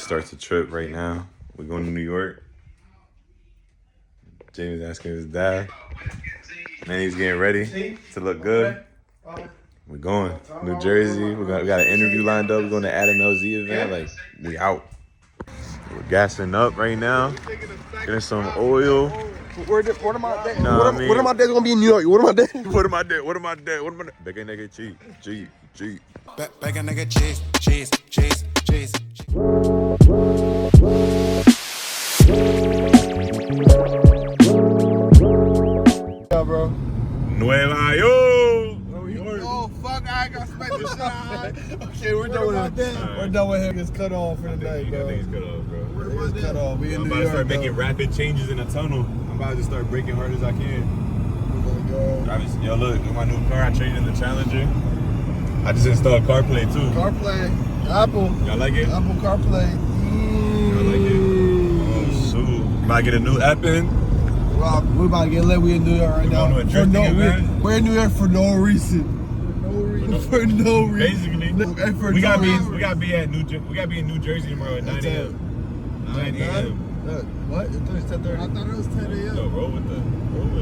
just starts the trip right now. We're going to New York. Jamie's asking his dad. Man, he's getting ready to look good. We're going. New Jersey. We got an interview lined up. We're going to Adam LZ event. Like, we out. We're gassing up right now. Getting some oil. What are my days? Nah, What are my days gonna be in New York? What are my days? What am I dead? What am I dead? What am I dead? Bacon nigga cheese. Bacon nigga cheese. Yeah, bro. Nueva York. Oh fuck! I ain't got special shot. Okay, we're done with him. We're done with him. It's cut off for the night, bro. I think it's cut off, bro. It's cut off. We in I'm New about York. to start making rapid changes in the tunnel. I'm about to start braking hard as I can. Yo, look, in my new car, I traded in the Challenger. I just installed CarPlay too. CarPlay, Apple. Y'all like it? Apple CarPlay. Y'all like it? Oh shoot! About to get a new app in. Rob, we're about to get lit. We in New York right now. Going to a drifting event? We're in New York for no reason. For no reason. Basically, we gotta be in New Jersey tomorrow at 9 a.m. 9 a.m. What? It's 10:30. I thought it was 10 a.m. No, roll with it.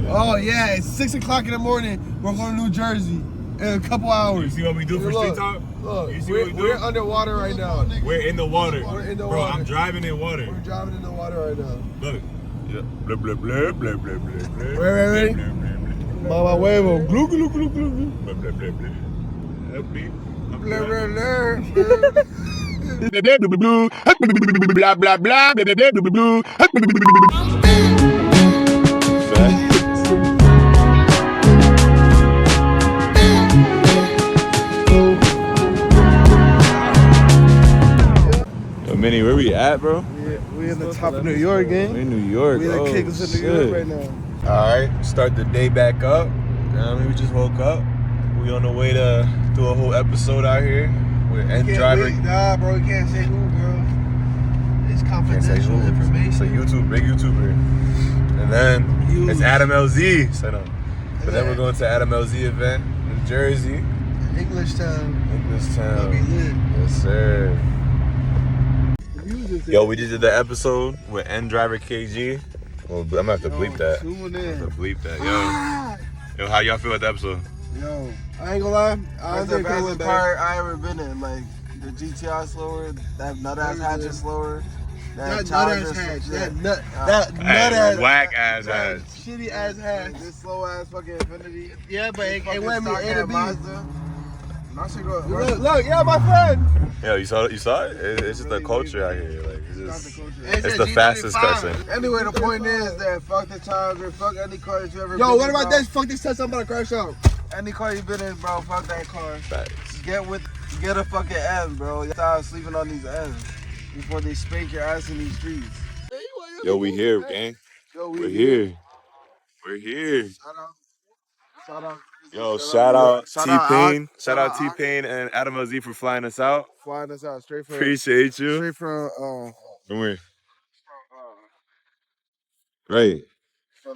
Oh yeah, it's 6 o'clock in the morning. We're going to New Jersey in a couple hours. You see what we do for street talk? Look, You see what we do? we're underwater right now. We're in the water. We're in the Bro, water. I'm driving in water. We're driving in the water right now. Look. Yeah. Blah, blah, blah, blah, blah, blah, blah. Ready? Mama huevo. Glue, glue, glue, glue. Blah, blah, blah, blah. Help me. Blah, blah, blah. Blah blah blah. Yo, Minnie, where we at, bro? We in the top of New York, gang. We're in New York. We in the kicks of New York right now. Alright, start the day back up. We just woke up. We on the way to do a whole episode out here with End Driver. Nah, bro, you can't say who, bro. It's confidential information. It's a big YouTuber. And then it's Adam LZ. So no. But then we're going to Adam LZ event in Jersey. English town. It'll be lit. Yes, sir. Yo, we just did the episode with End Driver KG. Well, I'm gonna have to bleep that. Tune in. I'm gonna have to bleep that. Yo, how y'all feel about the episode? Yo, I ain't gonna lie. That's the fastest part I ever been in. Like the GTI slower, that nut ass hatch is slower. That nut ass hatch. That nut ass. Whack ass hatch. Shitty ass hatch. This slow ass fucking Infinity. Yeah, but it went me A to B. Look, Look, yeah, my friend. Yo, you saw it? It's just the culture out here. Like, it's the G35. fastest cussing. Anyway, the point is that fuck the Challenger, fuck any car that you ever been Yo, what in, about bro. this? Fuck this test, I'm about to crash out. Any car you been in, bro, fuck that car. Facts. Get a fucking M, bro. You start sleeping on these M's before they spank your ass in these streets. Yo, we here, gang. Yo, We're here. We're here. Shout out. Yo, shout out Shout out T-Pain. Ak. Shout out T-Pain and Adam LZ for flying us out. Flying us out straight from Appreciate you. straight from From where? Right.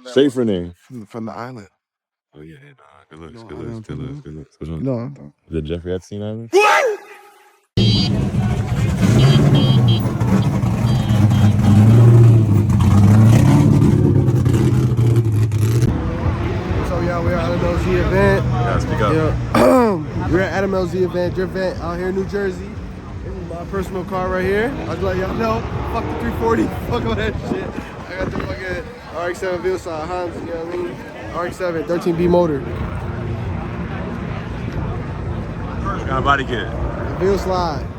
Straight from there. from the island. Oh yeah, nah. Good looks. Good looks. Which one? No, The Jeffrey Epstein Island? So yeah, we're at Adam LZ event. Yeah, speak up. Yeah. We're at Adam LZ event, drift event out here in New Jersey. This is my personal car right here. I'll let y'all know. Fuck the 340. Fuck all that shit. I got the fucking RX-7 Veilside Hans, you know what I mean? RX-7, 13B motor. Got a body kit. Veilside.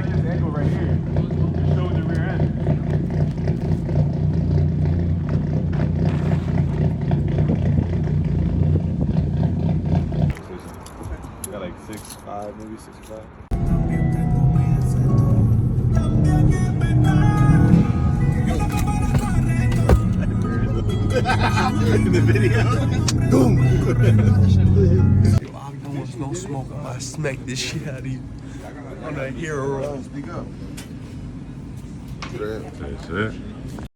like this angle right here. It shows the rear end. Got like 6'5", maybe 6'5". In the video. Boom. I don't want no smoke. I smack this shit out of you. On that hero roll. Speak up. That's it.